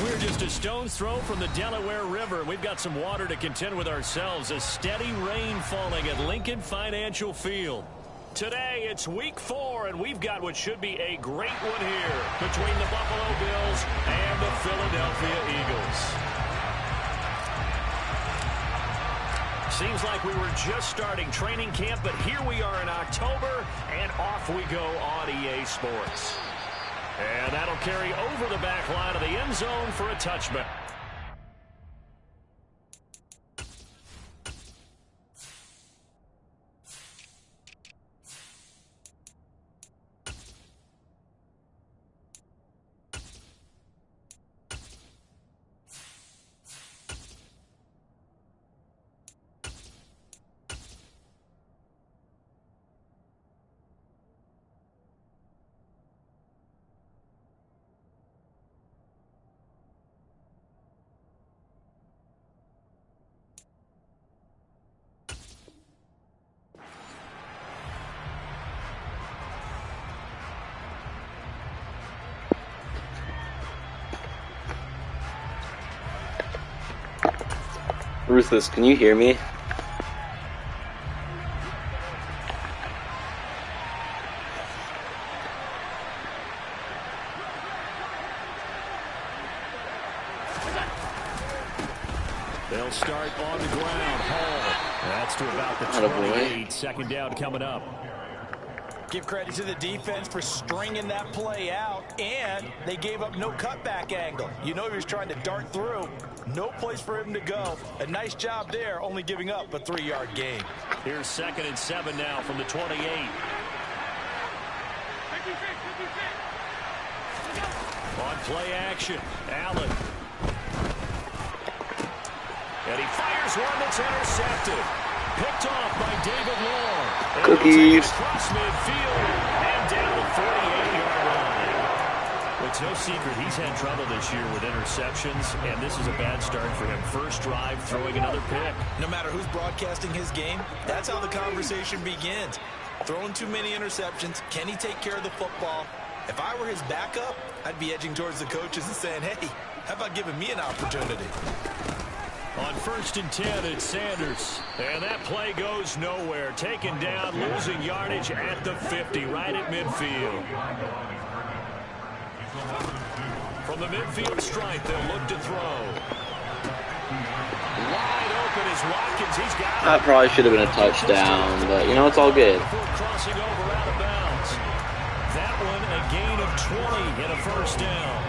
We're just a stone's throw from the Delaware River. We've got some water to contend with ourselves. A steady rain falling at Lincoln Financial Field. Today, it's week 4, and we've got what should be a great one here between the Buffalo Bills and the Philadelphia Eagles. Seems like we were just starting training camp, but here we are in October, and off we go on EA Sports. And that'll carry over the back line of the end zone for a touchback. Ruthless, can you hear me? They'll start on the ground. Hall. That's to about the 28. Second down coming up. Give credit to the defense for stringing that play out, and they gave up no cutback angle. You know he was trying to dart through. No place for him to go. A nice job there, only giving up a 3-yard gain. Here's 2nd and 7 now from the 28. On play action, Allen. And he fires one that's intercepted. Picked off by David Long. Cookies. Across midfield and down the 48-yard line. It's no secret he's had trouble this year with interceptions, and this is a bad start for him. First drive, throwing another pick. No matter who's broadcasting his game, that's how the conversation begins. Throwing too many interceptions. Can he take care of the football? If I were his backup, I'd be edging towards the coaches and saying, hey, how about giving me an opportunity? On 1st and 10, it's Sanders. And that play goes nowhere. Taken down, losing yardage at the 50, right at midfield. From the midfield stripe, they'll look to throw. Wide open is Watkins. He's got it. That probably should have been a touchdown, but, you know, it's all good. Crossing over out of bounds. That one, a gain of 20 and a first down.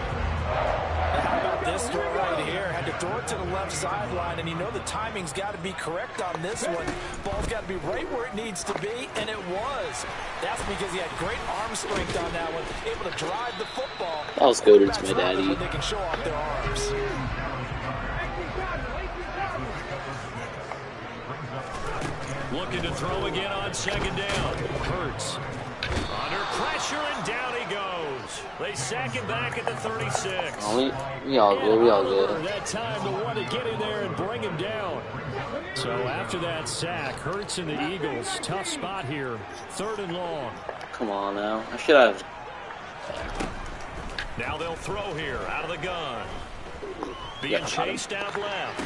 How about this throw right here? Had to throw it to the left sideline, and you know the timing's got to be correct on this one. Ball's got to be right where it needs to be, and it was. That's because he had great arm strength on that one, able to drive the football. That was good. It's my daddy. They can show off their arms. Looking to throw again on 2nd down. Hurts. Under pressure, and down he goes. They sack him back at the 36. Oh, we all good. We all good. That time to want to get in there and bring him down. So after that sack, Hurts and the Eagles, tough spot here. 3rd and long. Come on now. I should have. Now they'll throw here out of the gun. Being chased out left.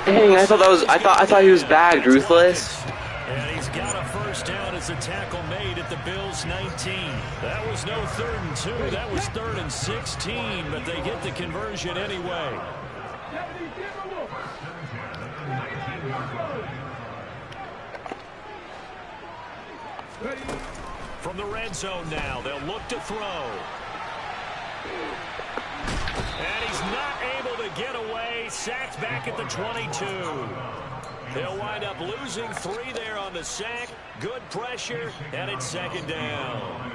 Dang, I thought that was. I thought he was bagged, Ruthless. And he's got a first down as a tackle made at the Bills' 19. That was no 3rd and 2. That was 3rd and 16, but they get the conversion anyway. From the red zone now, they'll look to throw. And he's not able to get away. Sacked back at the 22. They'll wind up losing 3 there on the sack. Good pressure, and it's 2nd down.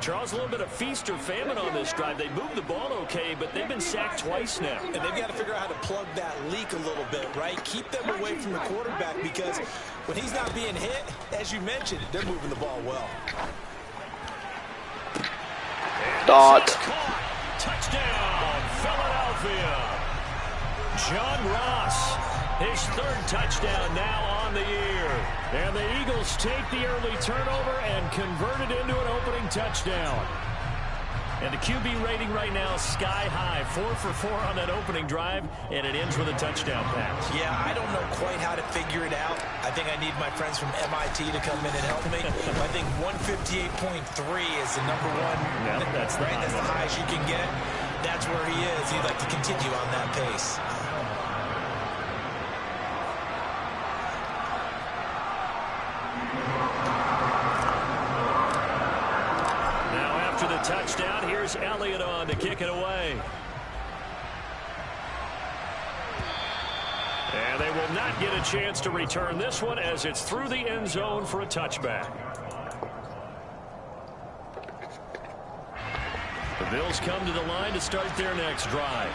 Charles, a little bit of feast or famine on this drive. They moved the ball okay, but they've been sacked twice now. And they've got to figure out how to plug that leak a little bit, right? Keep them away from the quarterback, because when he's not being hit, as you mentioned, they're moving the ball well. Dot. Touchdown, Philadelphia. John Ross, his 3rd touchdown now on the year. And the Eagles take the early turnover and convert it into an opening touchdown. And the QB rating right now is sky high. 4 for 4 on that opening drive, and it ends with a touchdown pass. Yeah, I don't know quite how to figure it out. I think I need my friends from MIT to come in and help me. I think 158.3 is the number one. Yeah, that's the right. That's the highest you can get. That's where he is. He'd like to continue on that pace. Touchdown. Here's Elliott on to kick it away. And they will not get a chance to return this one as it's through the end zone for a touchback. The Bills come to the line to start their next drive.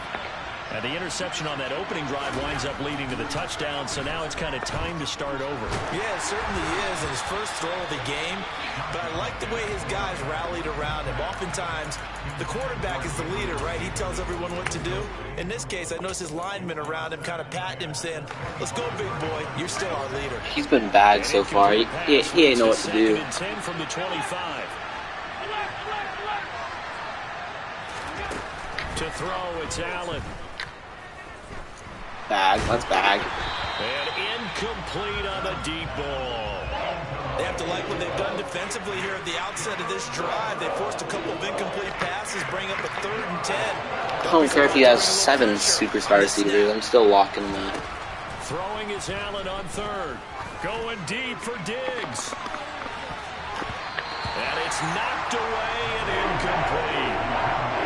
And the interception on that opening drive winds up leading to the touchdown, so now it's kind of time to start over. Yeah, it certainly is in his first throw of the game. But I like the way his guys rallied around him. Oftentimes, the quarterback is the leader, right? He tells everyone what to do. In this case, I noticed his linemen around him kind of patting him, saying, "Let's go, big boy. You're still our leader." He's been bad so far. He ain't know what to do. 10 from the 25. To throw, it's Allen. Bag, that's bag. And incomplete on the deep ball. They have to like what they've done defensively here at the outset of this drive. They forced a couple of incomplete passes, bring up a 3rd and 10. I don't care if he has 7 superstar receivers. I'm still locking him up. Throwing is Allen on 3rd. Going deep for Diggs. And it's knocked away and incomplete.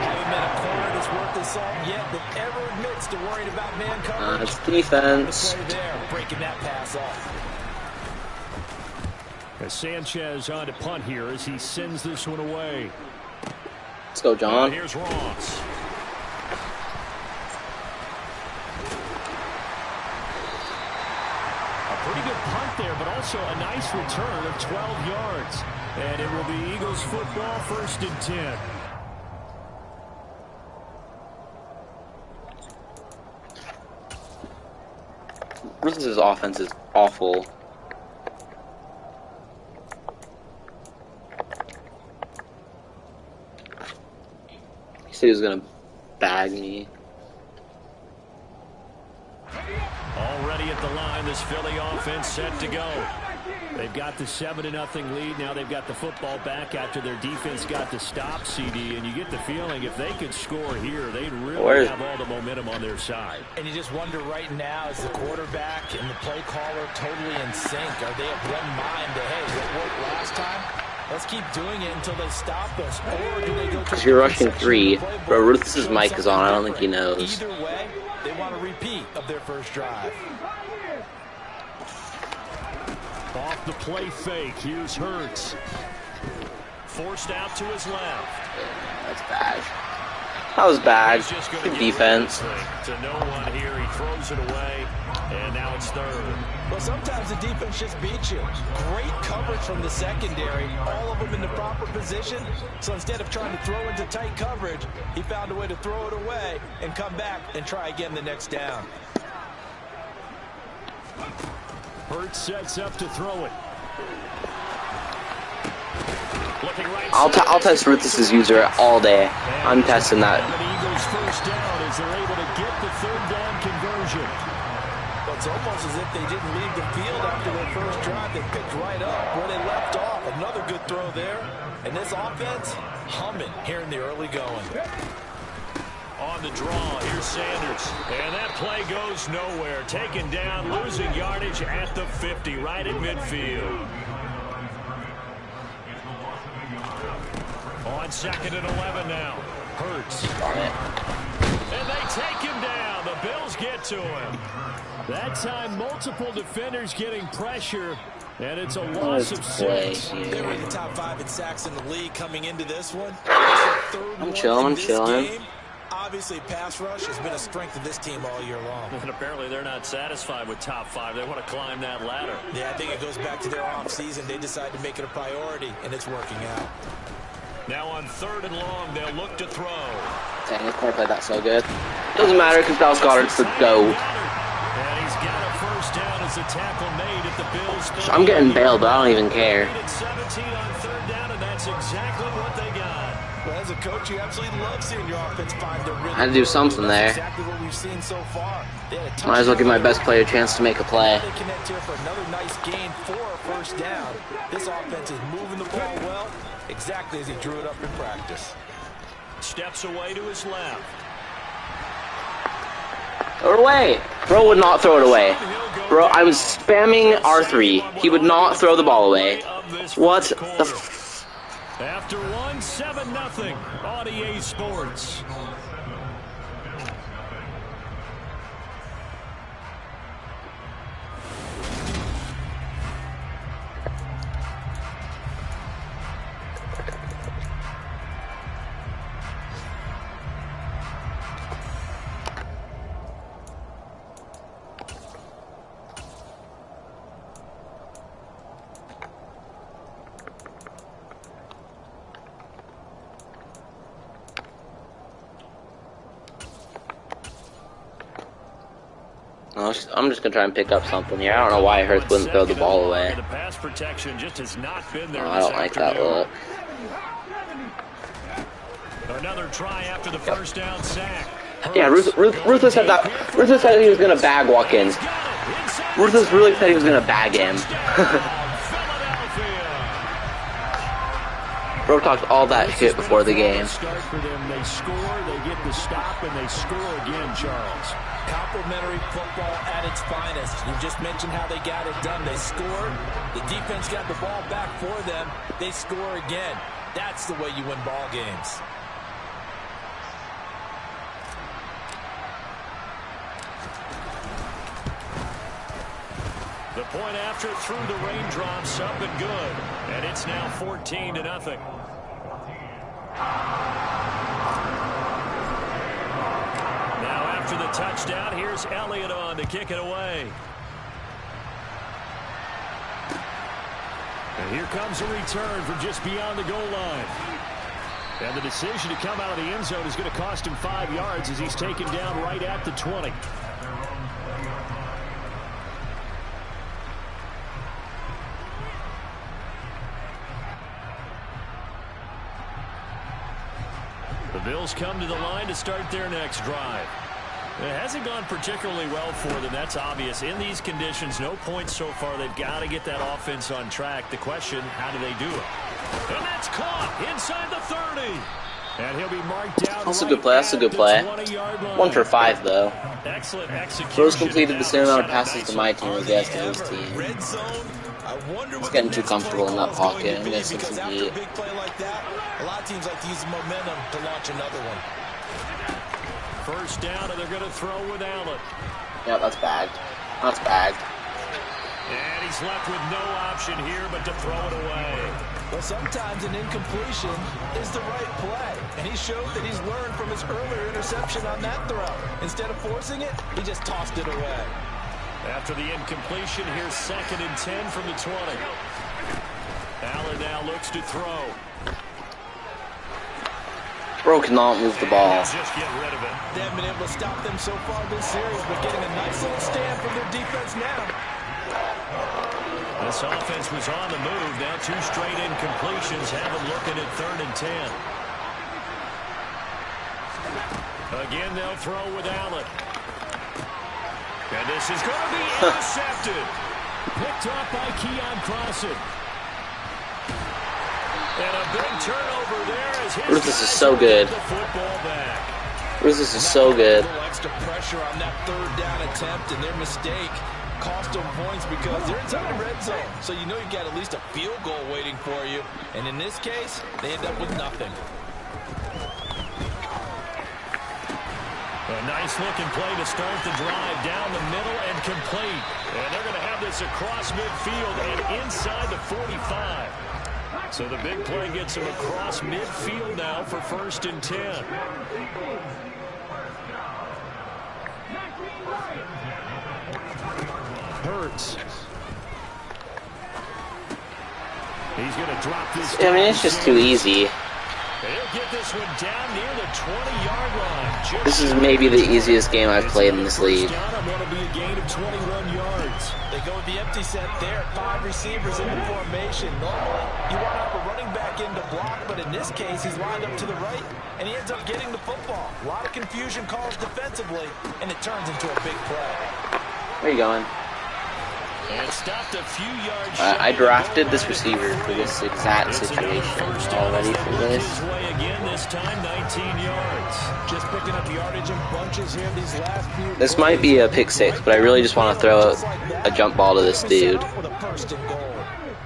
Haven't been a corner that's worth the salt yet that ever admits to worrying about man coverage. It's defense. The play there, breaking that pass off. As Sanchez on to punt here as he sends this one away. Let's go, John. Here's Ross. A pretty good punt there, but also a nice return of 12 yards. And it will be Eagles football, 1st and 10. Ruthless's offense is awful. He said he was gonna bag me. Already at the line, this Philly offense set to go. They've got the 7-0 lead. Now they've got the football back after their defense got the stop, CD. And you get the feeling if they could score here, they'd really have all the momentum on their side. And you just wonder right now, is the quarterback and the play caller totally in sync? Are they of one mind that, hey, what worked last time? Let's keep doing it until they stop us. Or do they go to because you're rushing 3. Bro, Ruthless's mic is on. I don't think he knows. Either way, they want a repeat of their first drive. Off the play fake, here's Hurts. Forced out to his left. That's bad. That was bad. Good defense. To no one here, he throws it away, and now it's 3rd. Well, sometimes the defense just beats you. Great coverage from the secondary, all of them in the proper position. So instead of trying to throw into tight coverage, he found a way to throw it away and come back and try again the next down. Hurts sets up to throw it. Looking right. I'll test Ruthless's user all day. I'm testing that. The Eagles first down as they're able to get the 3rd down conversion. Well, it's almost as if they didn't leave the field after their first drive. They picked right up where they left off. Another good throw there. And this offense, humming here in the early going. On the draw, here's Sanders. And that play goes nowhere. Taken down, losing yardage at the 50, right at midfield. On 2nd and 11 now. Hurts. And they take him down. The Bills get to him. That time, multiple defenders getting pressure. And it's a loss of 6. They were in the top 5 in sacks in the league coming into this one. I'm chilling. Obviously, pass rush has been a strength of this team all year long. And apparently they're not satisfied with top 5. They want to climb that ladder. Yeah, I think it goes back to their offseason. They decided to make it a priority, and it's working out. Now on 3rd and long, they'll look to throw. Dang, this corner played that so good. Doesn't matter because Dallas Goedert's the GOAT. And he's got a first down as the tackle made at the Bills. I'm getting bailed, but I don't even care. 17 on 3rd down, and that's exactly what they got. Well, as a coach, you absolutely love seeing your offense find their rhythm. I had to do something there. Exactly what we've seen so far. Might as well give my best player a chance to make a play. They connect here for another nice gain for a first down. This offense is moving the ball well, exactly as he drew it up in practice. Steps away to his left. Throw it away. Bro would not throw it away. Bro, I was spamming R3. He would not throw the ball away. What the f... After one, 7-0 on EA Sports. I'm just gonna try and pick up something here. I don't know why Hurts wouldn't throw the ball away. The pass protection just has not been there. Oh, I don't like that look. Another try after the first down sack. Yeah, Ruthless said that. Ruthless said he was gonna bag Watkins. Ruthless really said he was gonna bag him. Bro talked all that shit before the game. Start for them. They score, they get the stop, and they score again, Charles. Complimentary football at its finest. You just mentioned how they got it done. They scored. The defense got the ball back for them. They score again. That's the way you win ball games. The point after through the raindrops, up and good. And it's now 14-0. Now after the touchdown, here's Elliott on to kick it away. And here comes a return from just beyond the goal line. And the decision to come out of the end zone is going to cost him 5 yards as he's taken down right at the 20. The Bills come to the line to start their next drive. It hasn't gone particularly well for them. That's obvious. In these conditions, no points so far. They've got to get that offense on track. The question, how do they do it? And that's caught inside the 30. And he'll be marked down. That's a good play. That's a good play. 1 for 5, though. Excellent execution. Rose completed the same amount of passes to my team as he has to his team. He's getting too comfortable in that pocket. I'm missing some heat. A lot of teams like to use the momentum to launch another one. First down, and they're going to throw with Allen. Yeah, that's bagged. That's bagged. And he's left with no option here but to throw it away. Well, sometimes an incompletion is the right play. And he showed that he's learned from his earlier interception on that throw. Instead of forcing it, he just tossed it away. After the incompletion, here's 2nd and 10 from the 20. Allen now looks to throw. Bro cannot move the ball. Just get rid of it. They haven't been able to stop them so far this series, but getting a nice little stand from their defense now. This offense was on the move. Now 2 straight incompletions have them looking at 3rd and 10. Again, they'll throw with Allen. And this is going to be intercepted. Picked off by Keon Crossen. And a big turnover there as his Ruthless is so good. Ruthless is so good. A little extra pressure on that 3rd down attempt, and their mistake cost them points because they're inside the red zone. So you know you've got at least a field goal waiting for you. And in this case, they end up with nothing. A nice looking play to start the drive down the middle and complete. And they're going to have this across midfield and inside the 45. So the big play gets him across midfield now for 1st and 10. Hurts. He's going to drop this. I mean, it's just too easy. He'll get this one down near the 20-yard line. This is maybe the easiest game I've played in this league. Be a gain of 21 yards. They go with the empty set there. 5 receivers in the formation. Normally, you want to have a running back in to block, but in this case, he's lined up to the right, and he ends up getting the football. A lot of confusion calls defensively, and it turns into a big play. Where are you going? And stopped a few yards I drafted this receiver for this exact situation already for this. Again, this time 19 yards. Just picking up yardage in bunches here these last few. This might be a pick six, but I really just want to throw a jump ball to this dude.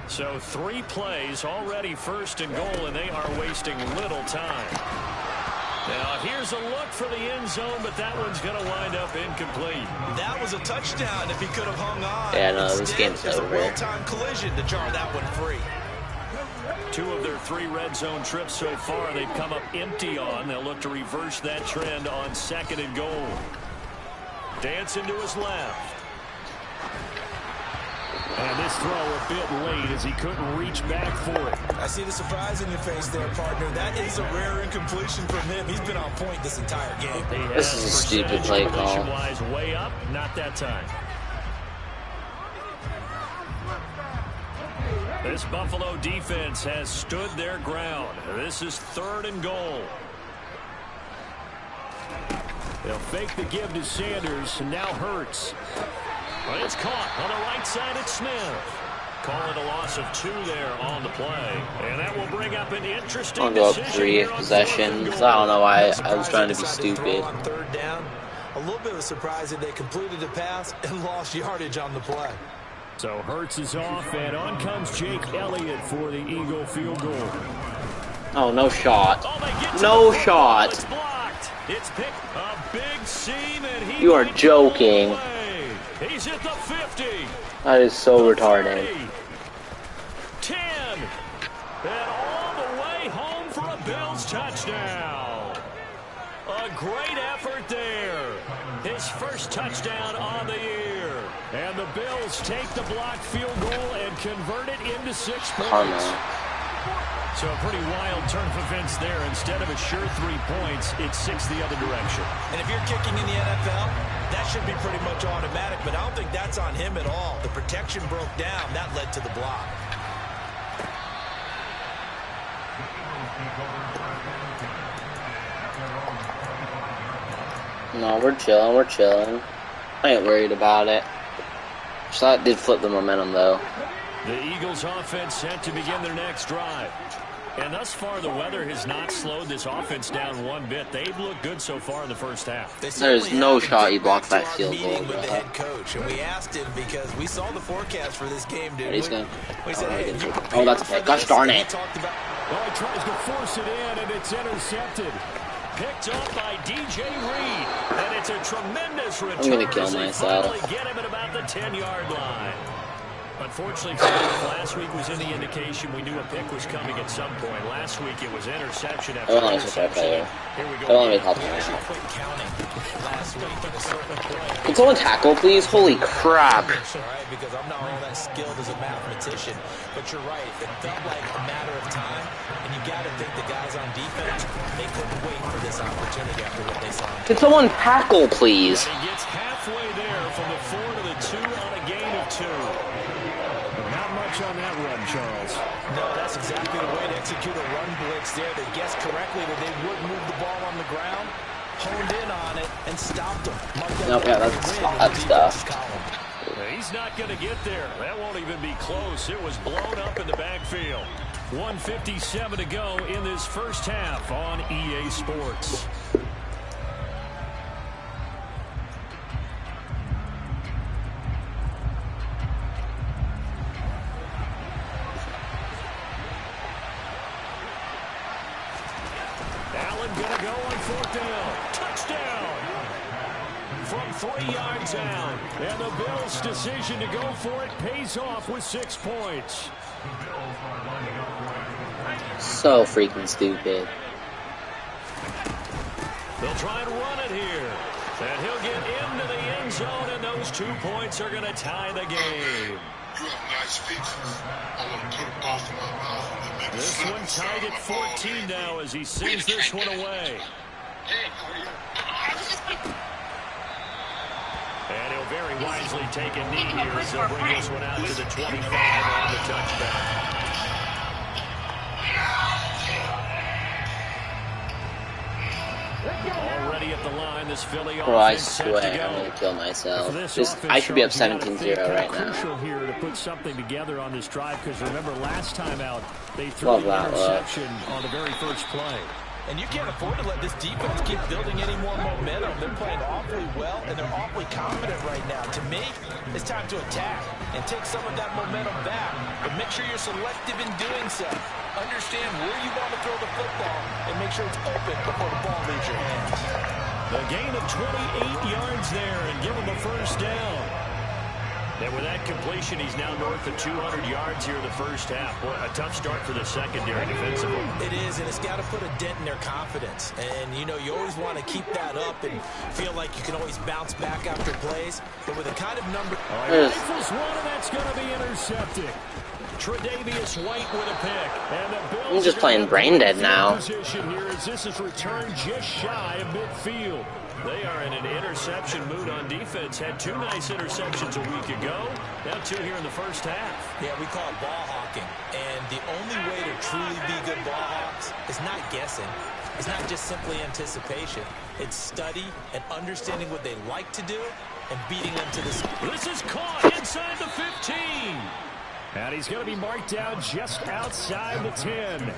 So 3 plays already first and goal, and they are wasting little time. Now, here's a look for the end zone, but that one's going to wind up incomplete. That was a touchdown if he could have hung on. Yeah, no, this game's over. over. A well-timed collision to jar that one free. 2 of their 3 red zone trips so far, they've come up empty on. They'll look to reverse that trend on 2nd and goal. Dancing to his left. And this throw a bit late as he couldn't reach back for it. I see the surprise in your face there, partner. That is a rare incompletion from him. He's been on point this entire game. This is a stupid play call. Way up, not that time. This Buffalo defense has stood their ground. This is 3rd and goal. They'll fake the give to Sanders, and now Hurts. But it's caught on the right side at Smith. Call it a loss of 2 there on the play. And that will bring up an interesting I'll go up decision 3 possessions. I don't know why I was trying to be stupid. On 3rd down. A little bit of a surprise that they completed the pass and lost yardage on the play. So Hurts is off, and on comes Jake Elliott for the Eagle field goal. Oh, no shot. Oh, no shot. It's blocked. It's picked a big seam, and he You are joking. He's at the 50. That is so retarded. 10. And all the way home for a Bills touchdown. A great effort there. His first touchdown on the year. And the Bills take the blocked field goal and convert it into 6 points. So a pretty wild turn of events there. Instead of a sure 3 points, it's 6 the other direction. And if you're kicking in the NFL, that should be pretty much automatic, but I don't think that's on him at all. The protection broke down. That led to the block. No, we're chilling, we're chilling. I ain't worried about it. So that did flip the momentum, though. The Eagles offense set to begin their next drive. And thus far, the weather has not slowed this offense down one bit. They've looked good so far in the first half. There's no shot he blocked that field goal. With the head coach, and we asked him because we saw the forecast for this game, dude. He's gonna, we said, hey, oh, that's a pick. Gosh darn it. Well, he tries to force it in, and it's intercepted. Picked up by DJ Reed, and it's a tremendous return. I'm gonna kill myself. Get him at about the 10-yard line. Unfortunately, for him, last week was in the indication we knew a pick was coming at some point. Last week it was interception after interception. Here we go. Can someone tackle, please? Holy crap. All right, because I'm not all that skilled as a mathematician, but you're right. It felt like a matter of time, and you got to think the guys on defense, they couldn't wait for this opportunity after what they saw. Can someone tackle, please? And he gets halfway there from the 4 to the 2 on a gain of 2. Not much on that run, Charles. No, that's exactly the way to execute a run blitz there. They guessed correctly that they would move the ball on the ground, honed in on it, and stopped them. Nope, yeah, that's stuff. He's not going to get there. That won't even be close. It was blown up in the backfield. 1:57 to go in this first half on EA Sports. Allen going to go on 4th down. Touchdown! From 3 yards out. And the Bills' decision to go for it pays off with 6 points. So freaking stupid. They'll try and run it here. And he'll get into the end zone, and those 2 points are going to tie the game. You have nice features. I want to put both in my mouth and make This one tied at 14 now as he sends this one away. And he'll very wisely take a knee here as he'll bring this one out to the 25 on the touchback. Already at the line, this Philly Bro, I offense set to swear go. I'm gonna kill myself. This I should be up offense, Charles, 17-0 right how now. crucial here to put something together on this drive, because remember last time out they threw Love the that interception on the very first play. And you can't afford to let this defense keep building any more momentum. They're playing awfully well, and they're awfully confident right now. To me, it's time to attack and take some of that momentum back. But make sure you're selective in doing so. Understand where you want to throw the football and make sure it's open before the ball leaves your hands. The gain of 28 yards there and give him a first down. And with that completion, he's now north of 200 yards here in the first half. Boy, a tough start for the secondary defensively. It is, and it's got to put a dent in their confidence. And, you know, you always want to keep that up and feel like you can always bounce back after plays. But with the kind of number... Rifles one, and that's going to be intercepted. Tre'Davious White with a pick. And the Bills I'm just playing brain dead now. Position here as this is returned just shy of midfield. They are in an interception mood on defense. Had 2 nice interceptions a week ago. Now 2 here in the first half. Yeah, we call it ball hawking. And the only way to truly be good ball hawks is not guessing. It's not just simply anticipation. It's study and understanding what they like to do and beating them to the... This is caught inside the 15. And he's going to be marked down just outside the 10.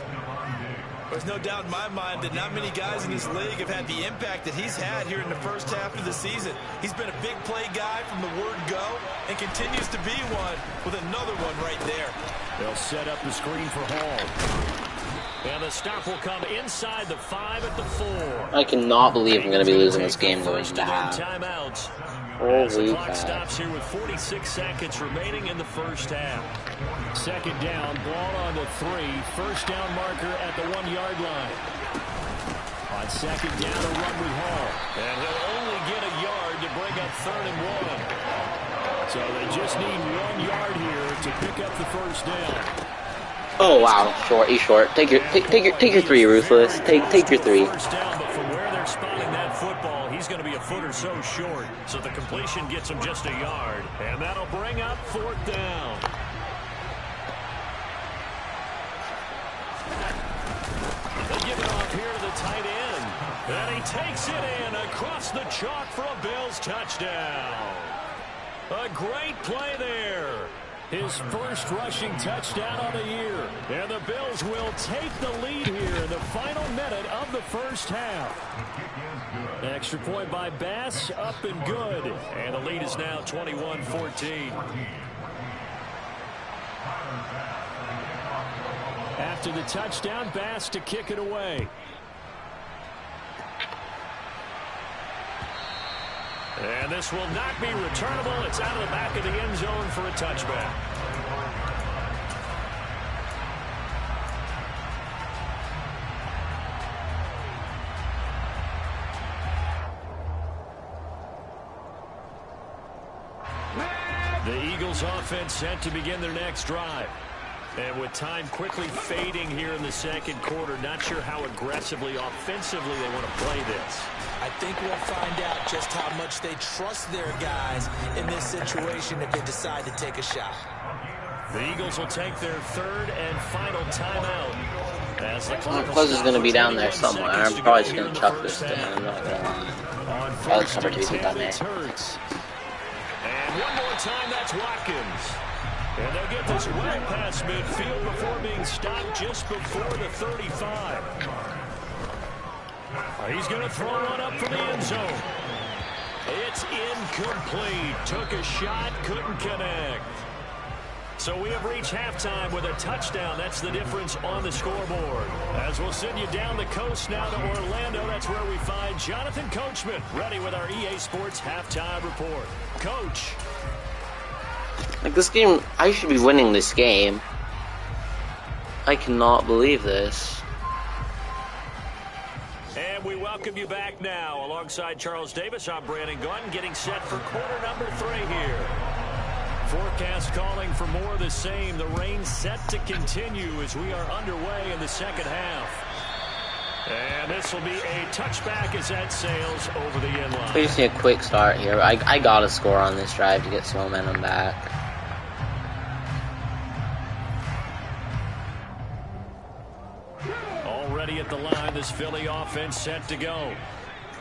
There's no doubt in my mind that not many guys in this league have had the impact that he's had here in the first half of the season. He's been a big play guy from the word go and continues to be one with another one right there. They'll set up the screen for Hall. And the stop will come inside the 5 at the 4. I cannot believe I'm going to be losing this game going into half. Timeouts. Holy As the clock crap. stops here with 46 seconds remaining in the first half. Second down, ball on the 3. First down marker at the 1-yard line. On second down, a run with Hall. And he'll only get a yard to bring up 3rd and 1. So they just need 1 yard here to pick up the first down. Oh wow, short. He's short. Take your 3, Ruthless. Take your 3. First down, but from where they're spotting that football, he's going to be a foot or so short. So the completion gets him just a yard, and that'll bring up 4th down. They give it off here to the tight end, and he takes it in across the chalk for a Bills touchdown. A great play there. His first rushing touchdown on the year. And the Bills will take the lead here in the final minute of the first half. Extra point by Bass, up and good. And the lead is now 21-14. After the touchdown, Bass to kick it away. And this will not be returnable. It's out of the back of the end zone for a touchback. The Eagles offense set to begin their next drive. And with time quickly fading here in the second quarter, not sure how aggressively, offensively they want to play this. I think we'll find out just how much they trust their guys in this situation if they decide to take a shot. The Eagles will take their 3rd and final timeout. As the clock Close is going to be down there somewhere. I'm probably just going to chuck this thing. I'm not going to lie. I'll just cover 2 feet on there. And one more time, that's Watkins. And they'll get this well past midfield before being stopped just before the 35. He's going to throw one up from the end zone. It's incomplete. Took a shot, couldn't connect. So we have reached halftime with a touchdown. That's the difference on the scoreboard. As we'll send you down the coast now to Orlando, that's where we find Jonathan Coachman, ready with our EA Sports halftime report. Coach. Like, this game, I should be winning this game. I cannot believe this. And we welcome you back now. Alongside Charles Davis, I'm Brandon Gunn, getting set for quarter number 3 here. Forecast calling for more of the same. The rain set to continue as we are underway in the second half. And this will be a touchback as that sails over the end line. We just need a quick start here. I got to score on this drive to get some momentum back. Already at the line, this Philly offense set to go.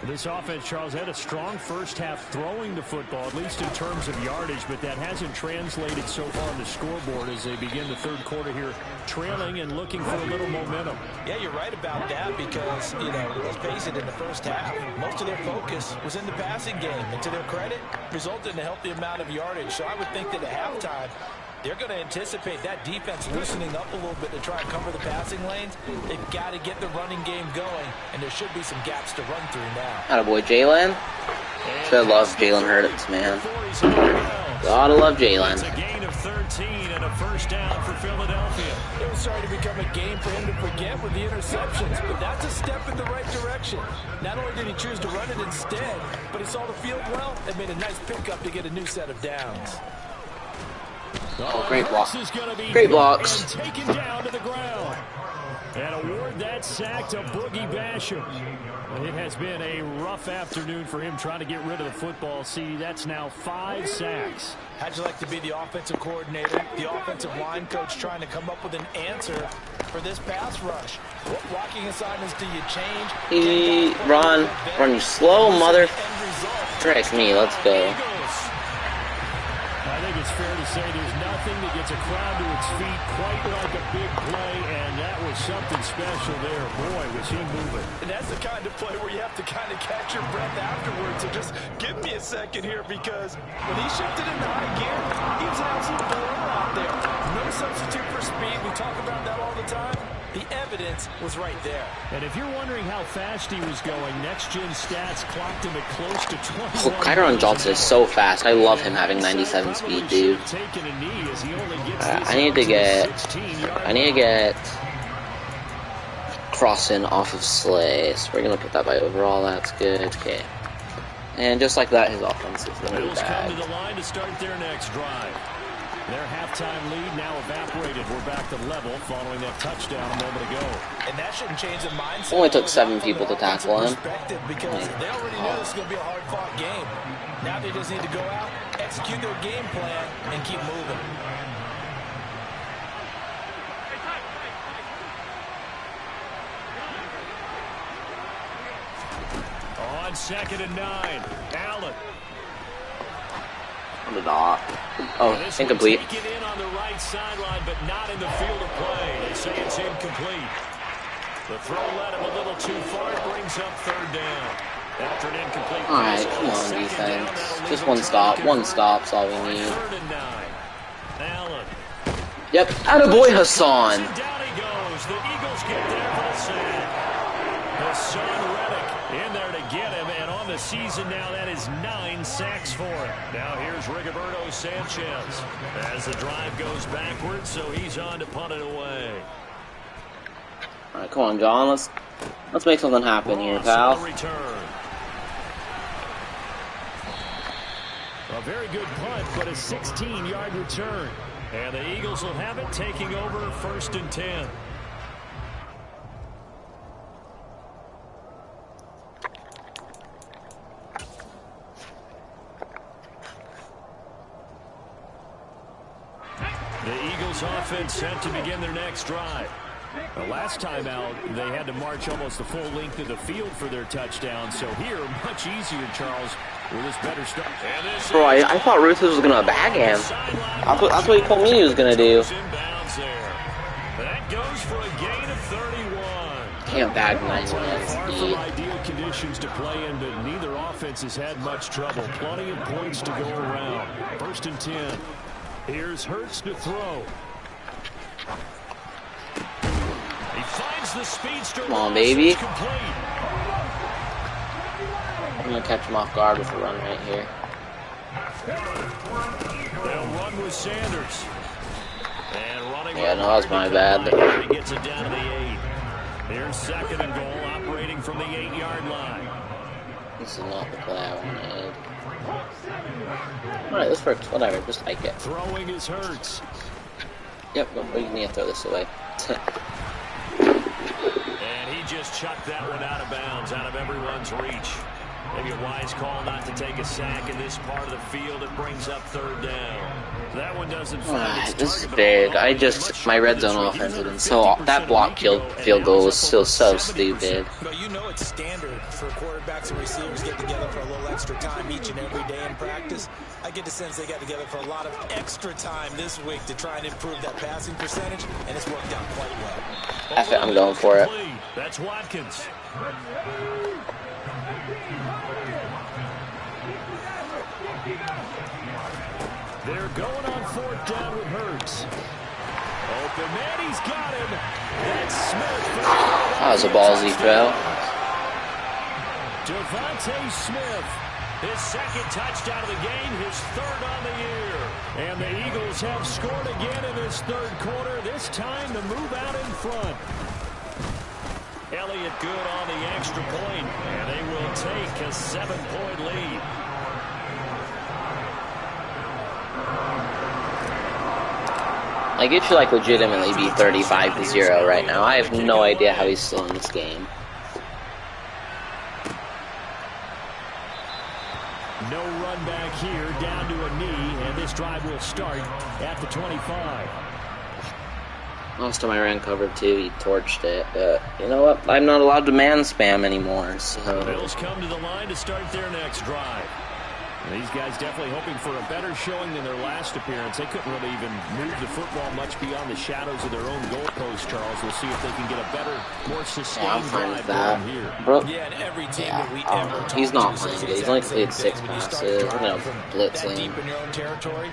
This offense, Charles, had a strong first half throwing the football, at least in terms of yardage, but that hasn't translated so far on the scoreboard as they begin the third quarter here, trailing and looking for a little momentum. Yeah, you're right about that because, you know, let's face it, in the first half, most of their focus was in the passing game. And to their credit, resulted in a healthy amount of yardage. So I would think that at halftime, they're going to anticipate that defense loosening up a little bit to try and cover the passing lanes. They've got to get the running game going, and there should be some gaps to run through now. Attaboy, Jalen. Should love Jalen Hurts, man. Gotta love Jalen. It's a gain of 13 and a first down for Philadelphia. It was starting to become a game for him to forget with the interceptions, but that's a step in the right direction. Not only did he choose to run it instead, but he saw the field well and made a nice pickup to get a new set of downs. Oh, great block. Great blocks. And taken down to the ground. And award that sack to Boogie Basham. It has been a rough afternoon for him trying to get rid of the football. See, that's now 5 sacks. How'd you like to be the offensive coordinator, the offensive line coach trying to come up with an answer for this pass rush? What blocking assignments do you change? Run, you slow mother. Trick me, let's go. I think it's fair to say there's nothing that gets a crowd to its feet quite like a big play, and that was something special there. Boy, was he moving. And that's the kind of play where you have to kind of catch your breath afterwards. So just give me a second here, because when he shifted into high gear, he was an absolute blower out there. No substitute for speed. We talk about that all the time. The evidence was right there. And if you're wondering how fast he was going, next-gen stats clocked him at close to 21. Oh, Kyron Johnson is so fast. I love him having 97 speed, dude. I need to get Crossan off of Slay. So we're gonna put that by overall. That's good. Okay. And just like that, his offense is gonna be bad. Come to the line to start their next drive. Their halftime lead now evaporated. We're back to level following that touchdown a moment ago. And that shouldn't change the mindset. Only took 7 people to tackle him. Because they already knew this was going to be a hard-fought game. Now they just need to go out, execute their game plan, and keep moving. On 2nd and 9, Allen. On the dot. Oh, incomplete. Taken in on the right sideline, but not in the field of play. They say it's incomplete. The throw led him a little too far. It brings up 3rd down. After an incomplete pass. Alright, come on, defense. Just one stop. One stop's all we need. 3rd and 9. Allen. Yep. Attaboy, Hassan. Down he goes. The Eagles get there for the sack. Hassan Reddick in there to get him, and on the season now, that is 9 sacks for him. Now here's Rigoberto Sanchez as the drive goes backwards, so he's on to punt it away. All right, come on, John. Let's make something happen here, pal. Return. A very good punt, but a 16-yard return, and the Eagles will have it, taking over 1st and 10. The Eagles offense set to begin their next drive. The last time out, they had to march almost the full length of the field for their touchdown. So here, much easier, Charles, with this better start. Bro, I thought Ruthless was going to bag him. That's what he told me he was going to do. That goes for a gain of 31. Can't bag 9 Far from ideal conditions to play in, but neither offense has had much trouble. Plenty of points to go around. 1st and 10. Here's Hurts to throw. He finds the speedster. Come on, baby. I'm going to catch him off guard with a run right here. They'll run with Sanders. And running. Yeah, no, that was my bad. He gets it down to the 8. Here's 2nd and goal, operating from the 8-yard line. This is not the play I wanted. Alright, this works. Whatever, just like it. Throwing his Hurts. Yep, you need to throw this away. And he just chucked that one out of bounds, out of everyone's reach. Maybe a wise call not to take a sack in this part of the field. It brings up third down. That one doesn't find its This is target, big. My red zone offense has been so... That block field goal was still so stupid. But you know it's standard for quarterbacks and receivers get together for a little extra time each and every day in practice. I get the sense they got together for a lot of extra time this week to try and improve that passing percentage, and it's worked out quite well. F it, I'm going for it. That's Watkins. They're going on fourth down with Hurts. Open man, he's got him. That's Smith. That was a ballsy throw. Devontae Smith, his second touchdown of the game, his third on the year. And the Eagles have scored again in this third quarter, this time to move out in front. Elliott good on the extra point, and they will take a 7-point lead. Like, it should, like, legitimately be 35-0 right now. I have no idea how he's still in this game. No run back here, down to a knee, and this drive will start at the 25. Last time I ran cover 2, he torched it. But, you know what? I'm not allowed to man spam anymore, so... Bills come to the line to start their next drive. And these guys definitely hoping for a better showing than their last appearance. They couldn't really even move the football much beyond the shadows of their own goalpost, Charles. We'll see if they can get a better, more sustained drive going here. Bro, Yeah, and every team yeah, that we I don't ever know. He's not talked to playing says good. He's the only exact played same 6 thing. When you start passes. We're driving going to from blitz that him. deep in your own territory,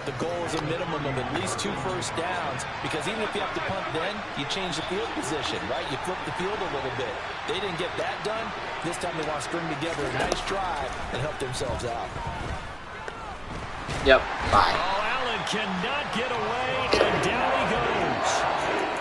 the goal is a minimum of at least 2 first downs, because even if you have to punt then, you change the field position, right? You flip the field a little bit. They didn't get that done. This time they want to string together a nice drive and help themselves out. Yep, bye. Oh, Allen cannot get away, and down he goes.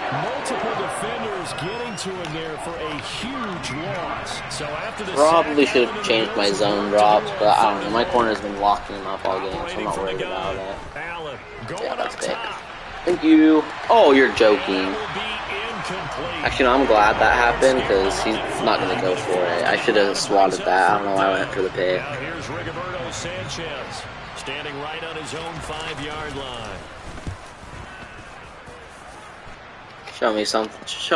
Multiple defenders getting to him there for a huge loss. So after the Probably sack, should Allen have in the changed my middle, zone drops, but I don't know. My corner's been locking him up all game, so I'm not worried about it. Allen going Yeah, that's up big. top. Thank you. Oh, you're joking. That will be incomplete. Actually, no, I'm glad that happened, because he's not going to go for it. I should have swatted that. I don't know why I went for the pick. Now here's Rigoberto Sanchez, standing right on his own 5-yard line. Show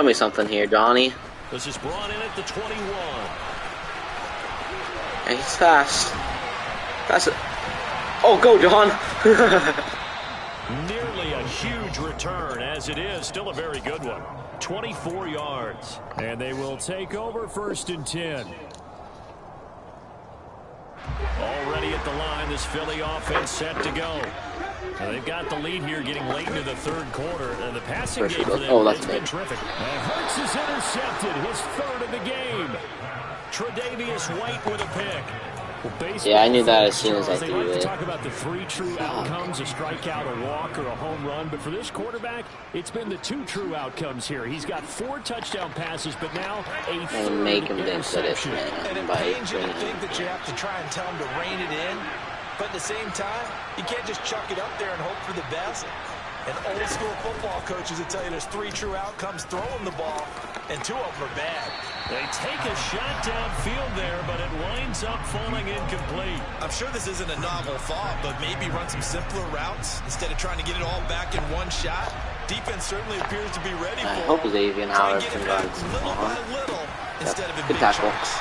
me something here, Johnny. This is brought in at the 21. And he's fast. That's it. Oh, go, John. Nearly a huge return, as it is. Still a very good one. 24 yards. And they will take over 1st and 10. Already at the line, this Philly offense set to go. And they've got the lead here getting late into the third quarter. And the passing game for them has been terrific. And Hurts is intercepted, his 3rd of the game. Tre'Davious White with a pick. Well, yeah, I knew that as soon as I they threw like it. to talk about the 3 true outcomes, a strikeout, a walk, or a home run. But for this quarterback, it's been the 2 true outcomes here. He's got 4 touchdown passes, but now a 3rd make him think that it's interception. And it by pains you to bringing think that you have to try and tell him to rein it in. But at the same time, you can't just chuck it up there and hope for the best. And old school football coaches will tell you there's 3 true outcomes throwing the ball, and 2 of them are bad. They take a shot downfield there, but it winds up falling incomplete. I'm sure this isn't a novel thought, but maybe run some simpler routes instead of trying to get it all back in one shot. Defense certainly appears to be ready I for hope Xavier Howard can run little by little instead of in Good big tackle. chunks.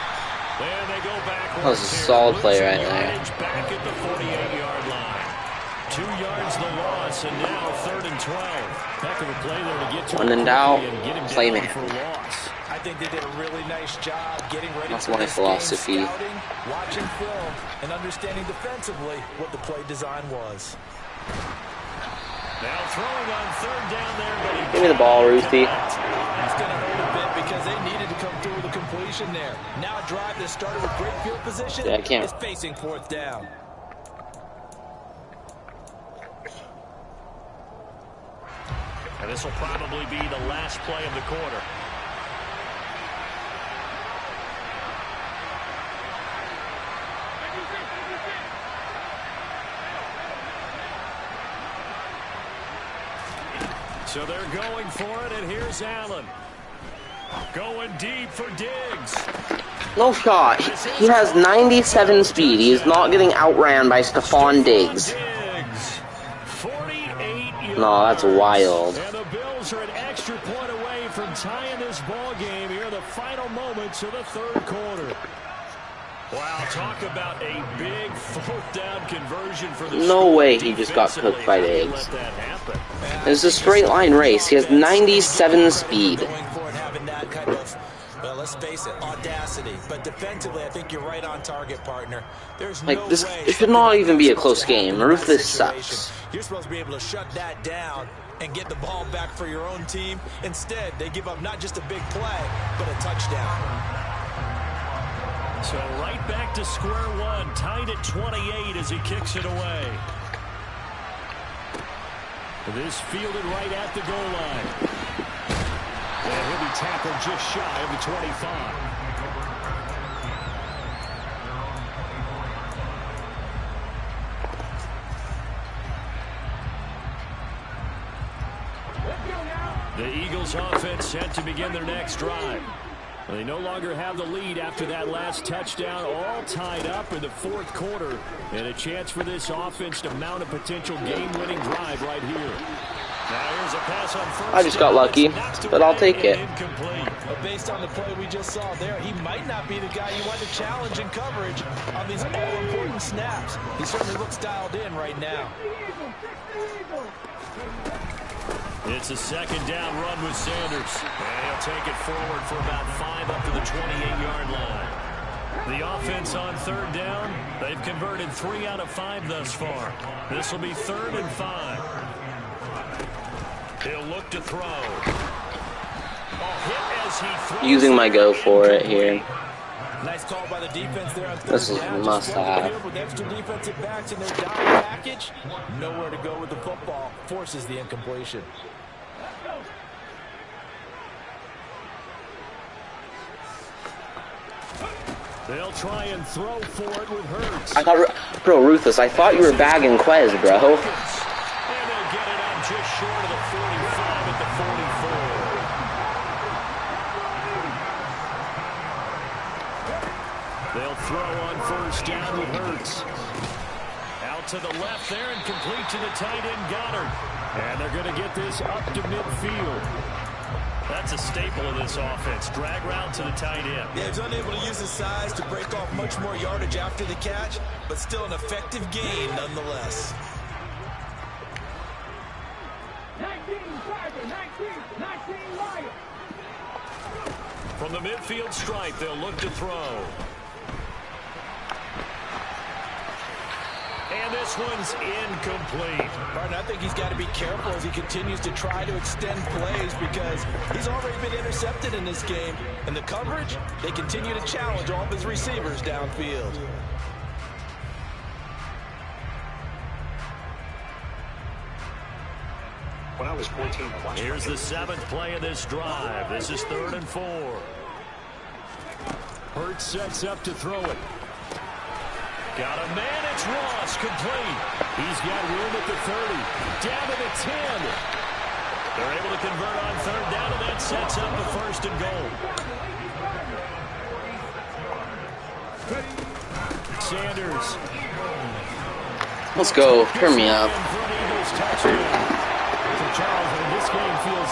There they go back. That was a solid play right there. Back at the 48-yard line. 2 yards the loss, and now 3rd and 12. Heck of a play there to get to When him in doubt, quickly and get him play down man. for a loss. I think they did a really nice job getting ready That's for my this philosophy. game, scouting, watching film, and understanding defensively what the play design was. Now throwing on 3rd down there, but he Give me the ball, Ruthie. It's going to hurt a bit because they needed to come through with a completion there. Now a drive that started with great field position Yeah, I can't. is facing 4th down. And this will probably be the last play of the quarter. So they're going for it, and here's Allen. Going deep for Diggs. No shot. He has 97 speed. He is not getting outran by Stephon Diggs. No, that's wild. And the Bills are an extra point away from tying this ball game here in the final moments of the third quarter. Wow, talk about a big fourth down conversion for the No way he just got cooked by Diggs. It's a straight line race. He has 97 speed. Going for it, having that kind of, well, let's face it, audacity. But defensively, I think you're right on target, partner. There's Like, no this way it should not even be a close game. Ruthless sucks. You're supposed to be able to shut that down and get the ball back for your own team. Instead, they give up not just a big play, but a touchdown. So right back to square one, tied at 28 as he kicks it away. This fielded right at the goal line. And he'll be tackled just shy of the 25. The Eagles offense set to begin their next drive. They no longer have the lead after that last touchdown, all tied up in the fourth quarter, and a chance for this offense to mount a potential game-winning drive right here. Now here's a pass on first. I just got lucky, but I'll take it. But based on the play we just saw there, he might not be the guy you want to challenge in coverage on these all-important snaps. He certainly looks dialed in right now. It's a second down run with Sanders. And he'll take it forward for about 5 up to the 28-yard line. The offense on third down, they've converted 3 out of 5 thus far. This will be 3rd and 5. He'll look to throw. Hit as he throws. Using my go for it here. Nice call by the defense there on third This is down. must have. With extra defensive backs in their down package, nowhere to go with the football. Forces the incompletion. They'll try and throw for it with Hurts. I thought, bro, Ruthless, I thought you were bagging Quez, bro. And they'll get it up just short of the 45 at the 44. They'll throw on first down with Hurts. Out to the left there and complete to the tight end Goddard. And they're going to get this up to midfield. That's a staple of this offense. Drag route to the tight end. Yeah, he's unable to use his size to break off much more yardage after the catch, but still an effective gain nonetheless. 19 Lions. From the midfield stripe, they'll look to throw. And this one's incomplete. Martin, I think he's got to be careful as he continues to try to extend plays because he's already been intercepted in this game. And the coverage, they continue to challenge all of his receivers downfield. When I was 14, I watched. Here's the 7th play of this drive. This is 3rd and 4. Hurts sets up to throw it. Got a man, it's Ross, complete. He's got room at the 30, down to the 10. They're able to convert on third down, and that sets up the 1st and goal. Sanders. Let's go. Turn me up.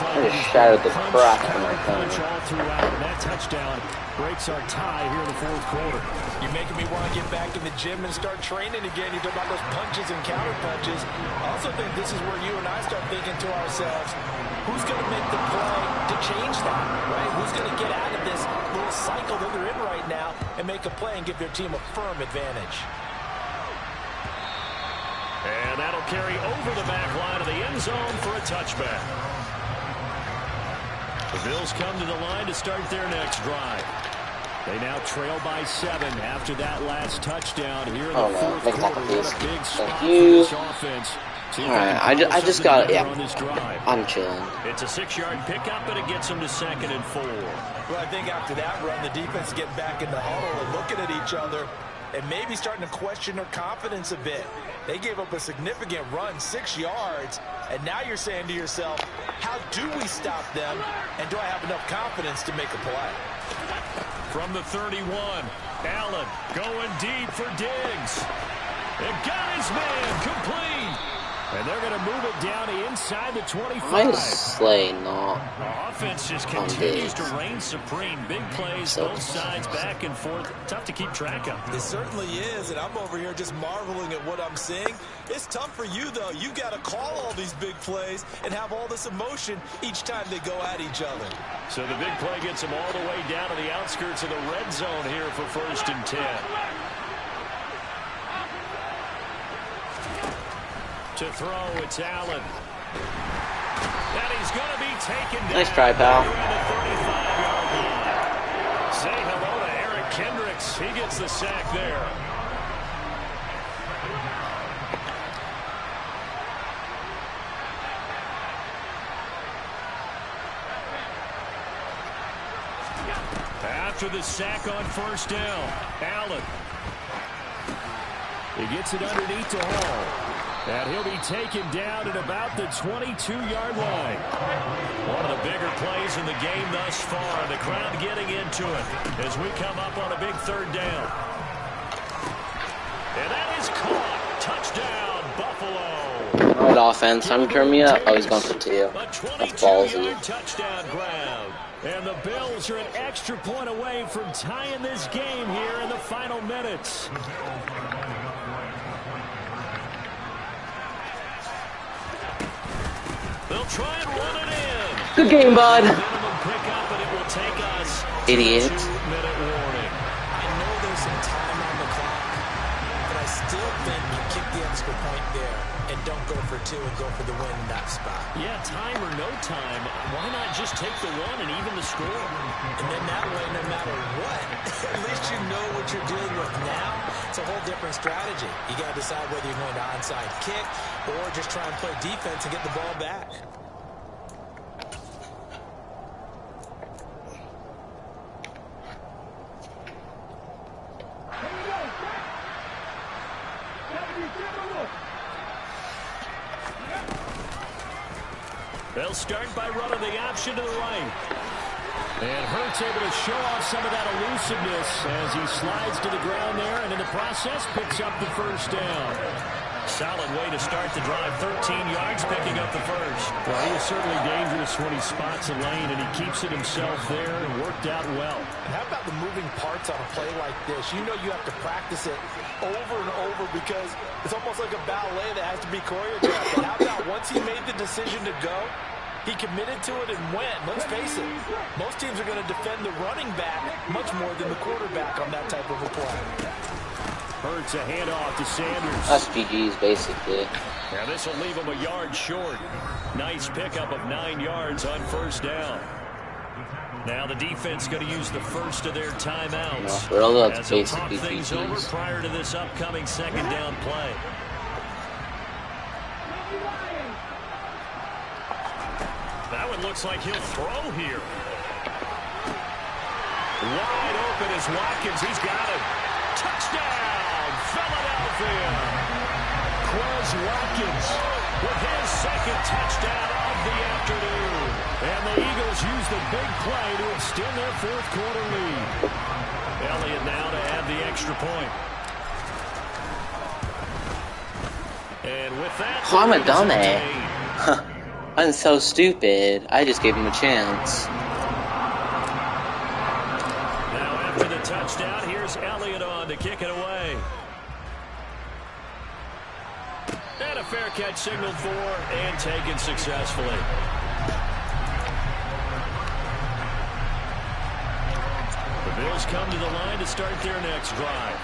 I just shattered the crap out of my phone. All throughout, and that touchdown breaks our tie here in the 4th quarter. You're making me want to get back in the gym and start training again. You talk about those punches and counter punches. I also think this is where you and I start thinking to ourselves, who's going to make the play to change that, right? Who's going to get out of this little cycle that they're in right now and make a play and give their team a firm advantage? And that'll carry over the back line of the end zone for a touchback. The Bills come to the line to start their next drive. They now trail by 7 after that last touchdown here in the 4th quarter. What a big spot for this offense. Alright, I just got, yeah, I'm chilling. It's a 6-yard pickup, and it gets them to 2nd and 4. Well, I think after that run, the defense getting back in the huddle and looking at each other. and maybe starting to question their confidence a bit. They gave up a significant run, 6 yards, and now you're saying to yourself, how do we stop them, and do I have enough confidence to make a play? From the 31, Allen going deep for Diggs. And got his man complete. And they're going to move it down inside the 25. Why is Slay not? Offense just continues to reign supreme. Big plays, both sides, back and forth. Tough to keep track of. It certainly is, and I'm over here just marveling at what I'm seeing. It's tough for you, though. You've got to call all these big plays and have all this emotion each time they go at each other. So the big play gets them all the way down to the outskirts of the red zone here for 1st and 10. To throw, it's Allen. And he's going to be taken down. Nice try, pal. Say hello to Eric Kendricks. He gets the sack there. After the sack on 1st down, Allen. He gets it underneath to Hall. And he'll be taken down at about the 22-yard line. One of the bigger plays in the game thus far. The crowd getting into it as we come up on a big 3rd down. And that is caught. Touchdown, Buffalo. Alright, offense. Time to turn me up. Oh, he's going for 2. That's ballsy. Touchdown grab. And the Bills are an extra point away from tying this game here in the final minutes. They'll try and run it in. Good game, bud. Minimum pickup, and it will take us Idiot. 2-minute warning. I know there's some time on the clock, but I still think you kick the extra point there and don't go for 2 and go for the win in that spot. Yeah, time or no time, why not just take the 1 and even the score? And then that way, no matter what, at least you know what you're dealing with now. It's a whole different strategy. You got to decide whether you're going to onside kick or just try and play defense and get the ball back. They'll start by running the option to the right. And Hurts able to show off some of that elusiveness as he slides to the ground there, and in the process picks up the 1st down. Solid way to start the drive. 13 yards, picking up the 1st. Well, he is certainly dangerous when he spots a lane, and he keeps it himself there and worked out well. And how about the moving parts on a play like this? You know you have to practice it over and over because it's almost like a ballet that has to be choreographed. And how about once he made the decision to go, he committed to it and went. Let's face it, most teams are going to defend the running back much more than the quarterback on that type of a play. Hurts a handoff to Sanders. That's GG's, basically. Now this will leave him a yard short. Nice pickup of 9 yards on 1st down. Now the defense going to use the first of their timeouts. No, that's as they'll talk basically things over prior to this upcoming 2nd down play. That one looks like he'll throw here. Wide open is Watkins. He's got it. Touchdown, Philadelphia. Quez Watkins with his 2nd touchdown of the afternoon. And the Eagles use the big play to extend their 4th quarter lead. Elliott now to add the extra point. And with that, I'm a dummy. I'm so stupid. I just gave him a chance. Now after the touchdown, here's Elliott on to kick it away. And a fair catch signaled for and taken successfully. The Bills come to the line to start their next drive.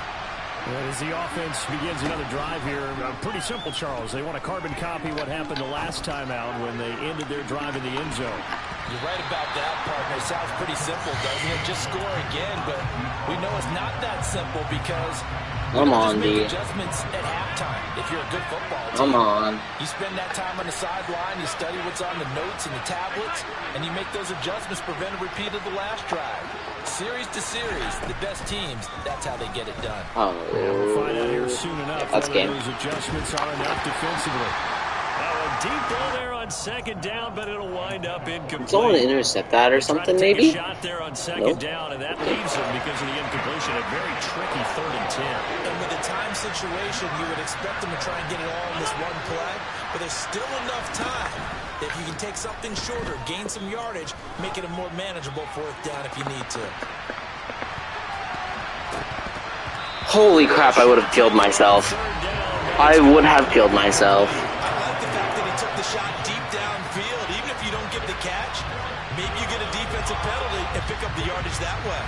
And as the offense begins another drive here, pretty simple, Charles. They want to carbon copy what happened the last time out when they ended their drive in the end zone. You're right about that, partner. Sounds pretty simple, doesn't it? Just score again, but we know it's not that simple because Come on, just make D. adjustments at halftime. If you're a good football team, Come on. you spend that time on the sideline, you study what's on the notes and the tablets, and you make those adjustments, prevent a repeat of the last drive. Series to series, the best teams, that's how they get it done. Oh, yeah, we'll find out here soon enough that's whether game. those adjustments are enough defensively. A deep ball there on second down, but it'll wind up incomplete. Someone intercept that or something, maybe? A shot there on second down, and that leaves him because of the incompletion. A very tricky 3rd and 10. And with the time situation, you would expect them to try and get it all in this one play, but there's still enough time. If you can take something shorter, gain some yardage, make it a more manageable 4th down if you need to. Holy crap, I would have killed myself. I would have killed myself. I like the fact that he took the shot deep downfield. Even if you don't get the catch, maybe you get a defensive penalty and pick up the yardage that way.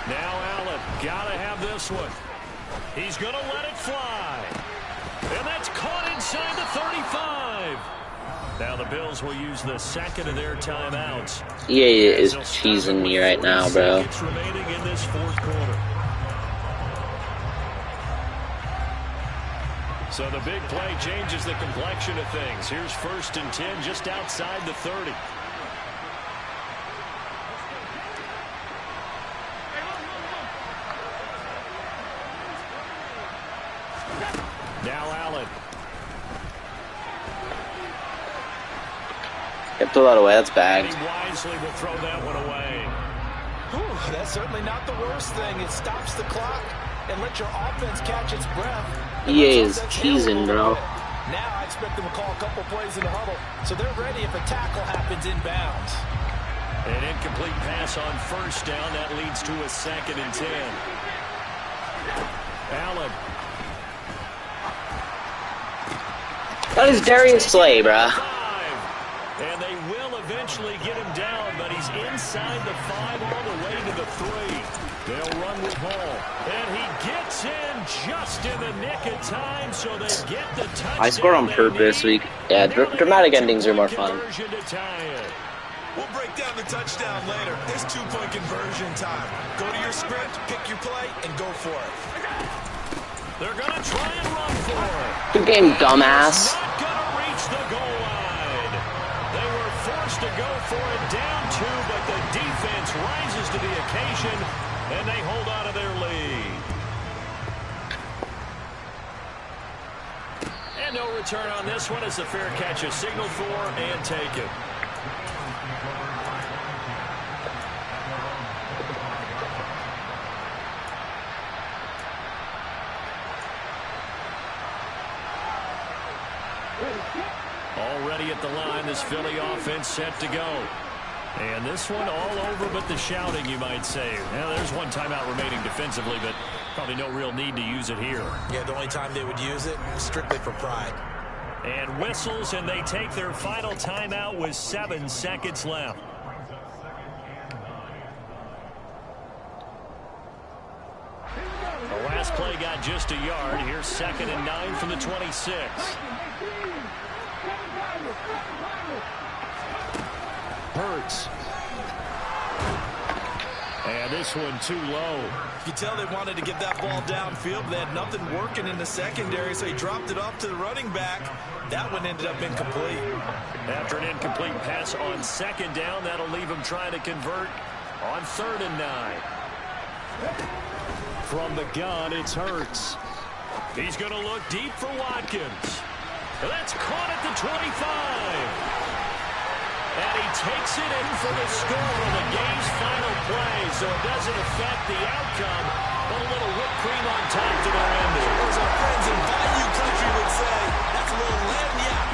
Now Allen, gotta have this one. He's gonna let it fly. And that's caught inside the 35. Now the Bills will use the second of their timeouts. EA is cheesing me right now, bro. Seconds remaining in this 4th quarter. So the big play changes the complexion of things. Here's 1st and 10 just outside the 30. Now Allen. Yep, throw that away. That's bagged. He wisely will throw that one away. Whew, that's certainly not the worst thing. It stops the clock and lets your offense catch its breath. EA is cheesing, bro. Now I expect them to call a couple plays in the huddle, so they're ready if a tackle happens inbounds. An incomplete pass on 1st down. That leads to a 2nd and 10. Allen. That is Darius Slay, bruh. And they will eventually get him down, but he's inside the 5 all the way to the 3. They'll run with Hall. And he gets in just in the nick of time, so they get the touchdown. I scored on purpose. Yeah, dramatic endings are more fun. We'll break down the touchdown later. It's 2-point conversion time. Go to your script, pick your play, and go for it. They're going to try and run for it. Good game, dumbass. Not going to reach the goal line. They were forced to go for it down 2, but the defense rises to the occasion, and they hold on to their lead. And no return on this one as the fair catch is signaled for and taken. Already at the line, this Philly offense set to go. And this one all over but the shouting, you might say. Now, there's one timeout remaining defensively, but probably no real need to use it here. Yeah, the only time they would use it was strictly for pride. And whistles, and they take their final timeout with 7 seconds left. The last play got just a yard. Here's 2nd and 9 from the 26. Hurts. And this one too low. You can tell they wanted to get that ball downfield, but they had nothing working in the secondary, so he dropped it off to the running back. That one ended up incomplete. After an incomplete pass on 2nd down, that'll leave him trying to convert on 3rd and 9. From the gun, it's Hurts. He's going to look deep for Watkins. And that's caught at the 25. And he takes it in for the score on the game's final play, so it doesn't affect the outcome, but a little whipped cream on top to their ending. As our friends in Bayou Country would say, that's a little lagniappe